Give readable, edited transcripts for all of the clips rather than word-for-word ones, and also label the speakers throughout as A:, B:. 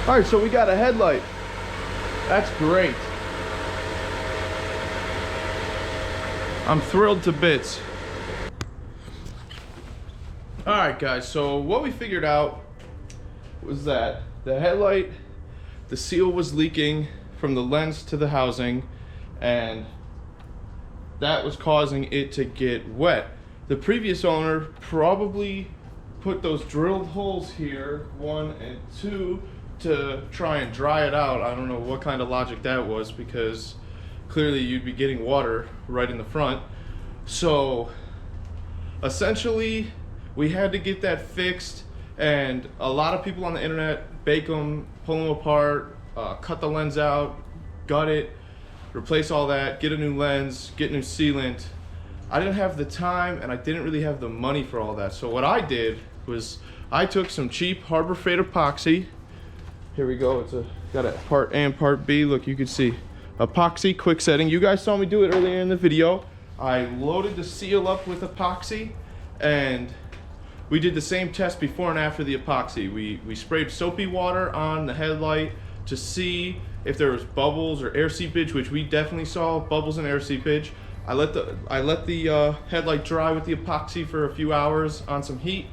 A: All right, so we got a headlight. That's great. I'm thrilled to bits. All right, guys, so what we figured out was that the headlight, the seal was leaking from the lens to the housing, and that was causing it to get wet. The previous owner probably put those drilled holes here, 1 and 2, to try and dry it out. I don't know what kind of logic that was, because clearly you'd be getting water right in the front. So essentially we had to get that fixed, and a lot of people on the internet bake them, pull them apart, cut the lens out, gut it, replace all that, get a new lens, get new sealant. I didn't have the time, and I didn't really have the money for all that. So what I did was I took some cheap Harbor Freight epoxy. Here we go. It's got a part A and part B. Look, you can see epoxy quick setting. You guys saw me do it earlier in the video. I loaded the seal up with epoxy, and we did the same test before and after the epoxy. We sprayed soapy water on the headlight to see if there was bubbles or air seepage, which we definitely saw bubbles and air seepage. I let the headlight dry with the epoxy for a few hours on some heat,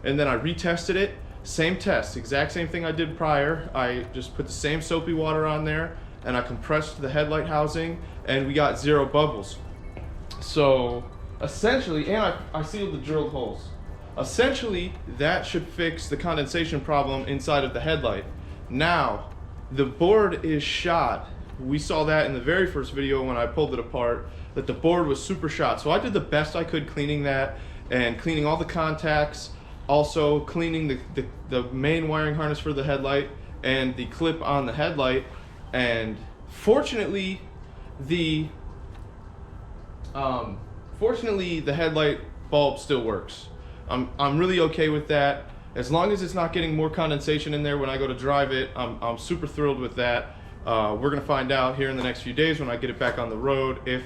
A: and then I retested it. Same test, exact same thing I did prior. I just put the same soapy water on there, and I compressed the headlight housing, and we got 0 bubbles. So essentially, and I sealed the drilled holes. Essentially, that should fix the condensation problem inside of the headlight. Now, the board is shot. We saw that in the very first video when I pulled it apart, that the board was super shot. So I did the best I could cleaning that, and cleaning all the contacts, also cleaning the main wiring harness for the headlight and the clip on the headlight. And fortunately, the headlight bulb still works. I'm really okay with that. As long as it's not getting more condensation in there when I go to drive it, I'm super thrilled with that. We're gonna find out here in the next few days when I get it back on the road if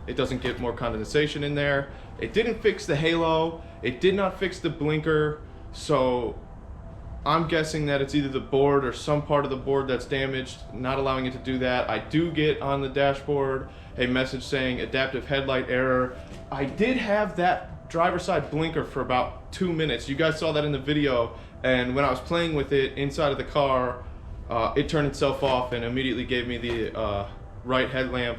A: it doesn't get more condensation in there. It didn't fix the halo. It did not fix the blinker. So I'm guessing that it's either the board or some part of the board that's damaged, not allowing it to do that. I do get on the dashboard a message saying adaptive headlight error. I did have that driver's side blinker for about 2 minutes. You guys saw that in the video, and when I was playing with it inside of the car, it turned itself off and immediately gave me the right headlamp.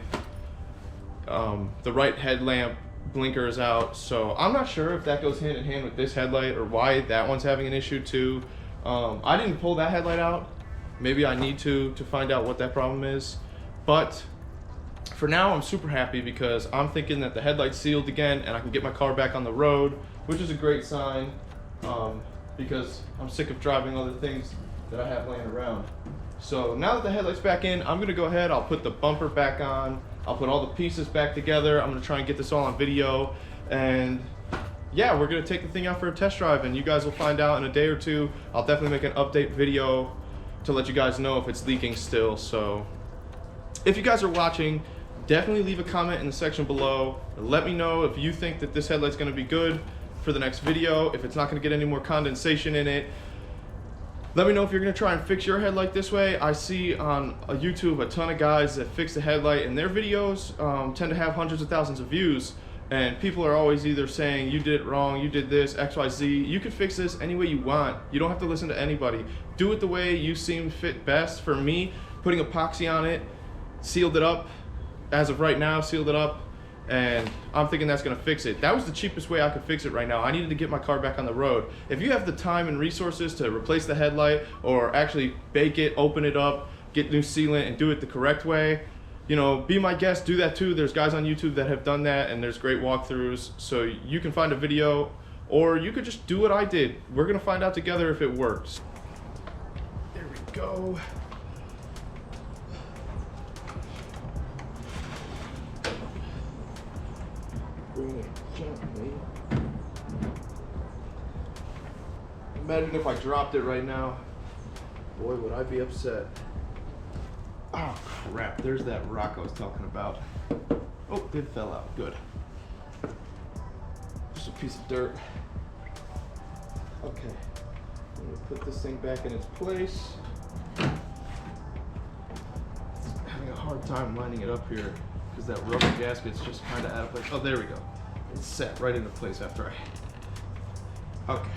A: The right headlamp blinker is out, so I'm not sure if that goes hand in hand with this headlight or why that one's having an issue too. I didn't pull that headlight out. Maybe I need to find out what that problem is, but for now I'm super happy because I'm thinking that the headlight's sealed again and I can get my car back on the road, which is a great sign, because I'm sick of driving other things that I have laying around. So now that the headlight's back in, I'm gonna go ahead, I'll put the bumper back on, I'll put all the pieces back together. I'm gonna try and get this all on video, and yeah, we're gonna take the thing out for a test drive, and you guys will find out in a day or two. I'll definitely make an update video to let you guys know if it's leaking still. So if you guys are watching, definitely leave a comment in the section below. Let me know if you think that this headlight's gonna be good for the next video, if it's not gonna get any more condensation in it. Let me know if you're gonna try and fix your headlight this way. I see on YouTube a ton of guys that fix the headlight, and their videos tend to have hundreds of thousands of views, and people are always either saying you did it wrong, you did this, XYZ. You can fix this any way you want. You don't have to listen to anybody. Do it the way you seem fit best. For me, putting epoxy on it, sealed it up, as of right now, sealed it up, and I'm thinking that's gonna fix it. That was the cheapest way I could fix it right now. I needed to get my car back on the road. If you have the time and resources to replace the headlight or actually bake it, open it up, get new sealant and do it the correct way, you know, be my guest, do that too. There's guys on YouTube that have done that, and there's great walkthroughs. So you can find a video, or you could just do what I did. We're gonna find out together if it works. There we go. Gently. Imagine if I dropped it right now. Boy, would I be upset. Oh crap, there's that rock I was talking about. Oh, it fell out, good. Just a piece of dirt. Okay, I'm gonna put this thing back in its place. hard time lining it up here because that rubber gasket's just kind of out of place. Oh, there we go. It's set right into place after I. Okay.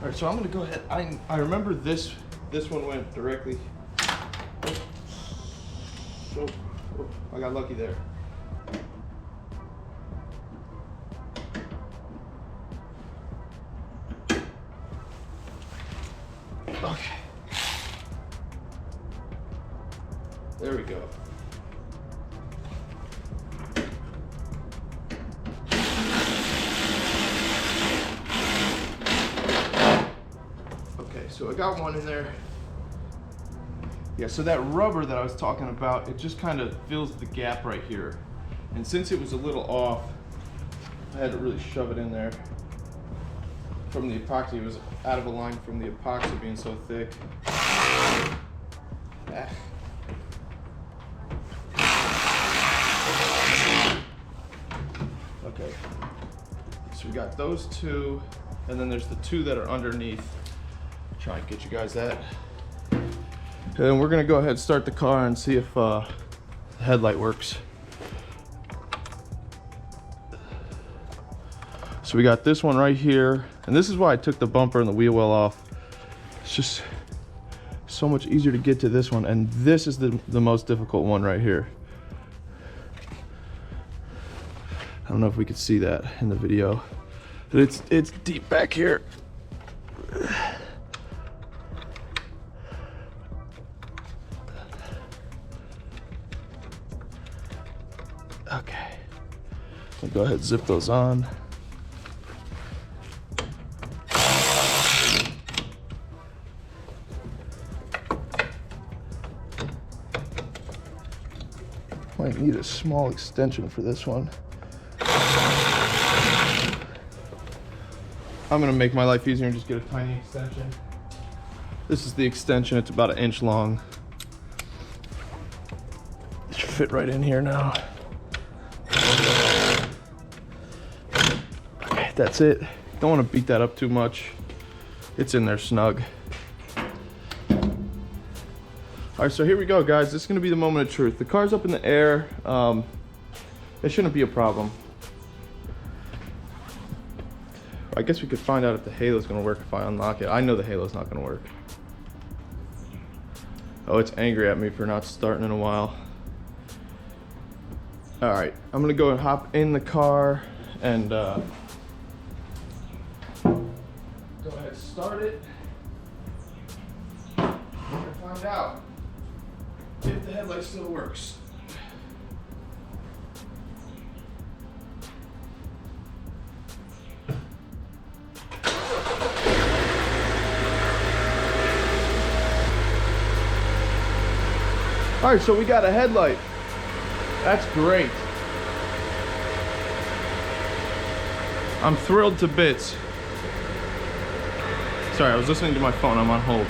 A: All right, so I'm gonna go ahead. I remember this one went directly. Oh, I got lucky there. Okay. There we go. Okay, so I got one in there. Yeah, so that rubber that I was talking about, it just kind of fills the gap right here. And since it was a little off, I had to really shove it in there. From the epoxy, it was out of a line from the epoxy being so thick. Ah. Okay, so we got those two, and then there's the two that are underneath. Try and get you guys that. And then we're gonna go ahead and start the car and see if the headlight works. So we got this one right here, and this is why I took the bumper and the wheel well off. It's just so much easier to get to this one, and this is the most difficult one right here. I don't know if we could see that in the video, but it's deep back here. Okay, I'll go ahead and zip those on. Might need a small extension for this one. I'm gonna make my life easier and just get a tiny extension. This is the extension, it's about 1 inch long. It should fit right in here now. Okay, that's it. Don't wanna beat that up too much. It's in there snug. All right, so here we go, guys. This is gonna be the moment of truth. The car's up in the air. It shouldn't be a problem. I guess we could find out if the halo's gonna work if I unlock it. I know the halo's not gonna work. Oh, it's angry at me for not starting in a while. All right, I'm gonna go and hop in the car and go ahead and start it. We're gonna find out if the headlight still works. All right, so we got a headlight. That's great. I'm thrilled to bits. Sorry, I was listening to my phone. I'm on hold.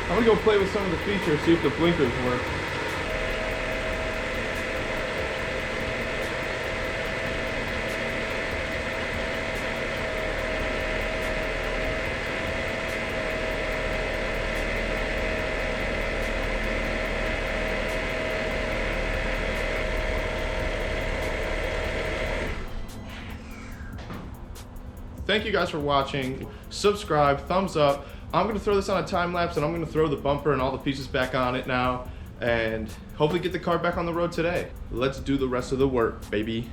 A: I'm gonna go play with some of the features, see if the blinkers work. Thank you guys for watching. Subscribe, thumbs up. I'm gonna throw this on a time lapse and I'm gonna throw the bumper and all the pieces back on it now and hopefully get the car back on the road today. Let's do the rest of the work, baby.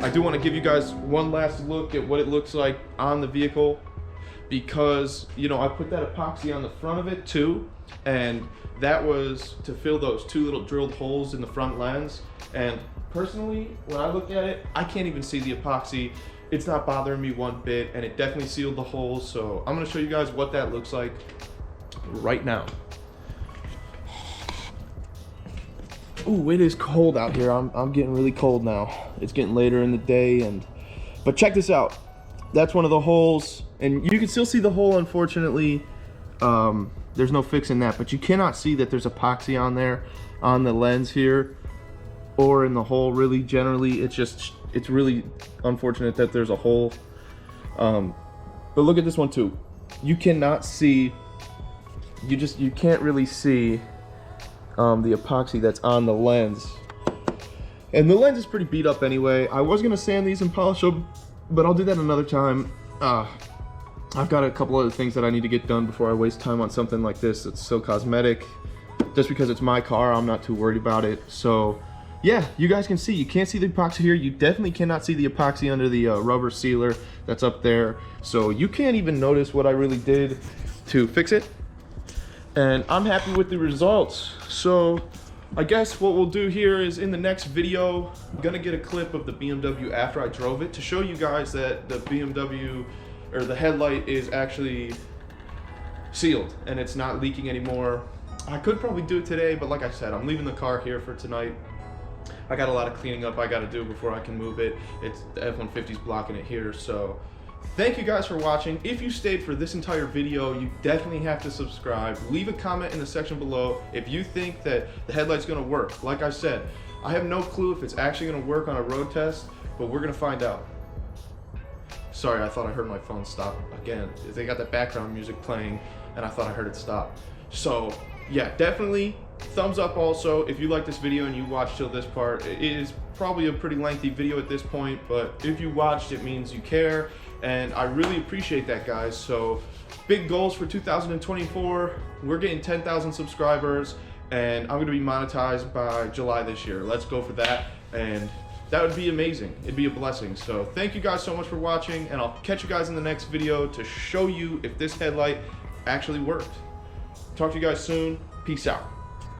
A: I do want to give you guys one last look at what it looks like on the vehicle, because you know I put that epoxy on the front of it too, and that was to fill those two little drilled holes in the front lens. And personally, when I look at it, I can't even see the epoxy. It's not bothering me one bit, and it definitely sealed the holes. So I'm going to show you guys what that looks like right now. Ooh, it is cold out here. I'm getting really cold now. It's getting later in the day, but check this out. That's one of the holes, and you can still see the hole, unfortunately. There's no fixing that, but you cannot see that there's epoxy on there, on the lens here, or in the hole really. Generally, it's really unfortunate that there's a hole. But look at this one too. You cannot see, you can't really see the epoxy that's on the lens. And the lens is pretty beat up anyway. I was gonna sand these and polish them, but I'll do that another time. I've got a couple other things that I need to get done before I waste time on something like this. It's so cosmetic. Just because it's my car, I'm not too worried about it. So yeah, you guys can see, you can't see the epoxy here. You definitely cannot see the epoxy under the rubber sealer that's up there. So you can't even notice what I really did to fix it. And I'm happy with the results. So I guess what we'll do here is in the next video, I'm gonna get a clip of the BMW after I drove it to show you guys that the BMW or the headlight is actually sealed and it's not leaking anymore. I could probably do it today, but like I said, I'm leaving the car here for tonight. I got a lot of cleaning up I gotta do before I can move it. It's the F-150's blocking it here. So thank you guys for watching. If you stayed for this entire video, you definitely have to subscribe. Leave a comment in the section below if you think that the headlight's gonna work. Like I said, I have no clue if it's actually gonna work on a road test, but we're gonna find out. Sorry, I thought I heard my phone stop again. They got that background music playing and I thought I heard it stop. So yeah, definitely thumbs up also if you like this video and you watched till this part. It is probably a pretty lengthy video at this point, but if you watched, it means you care, and I really appreciate that, guys. So big goals for 2024. We're getting 10,000 subscribers and I'm gonna be monetized by July this year. Let's go for that, and that would be amazing. It'd be a blessing. So thank you guys so much for watching, and I'll catch you guys in the next video to show you if this headlight actually worked. Talk to you guys soon. Peace out.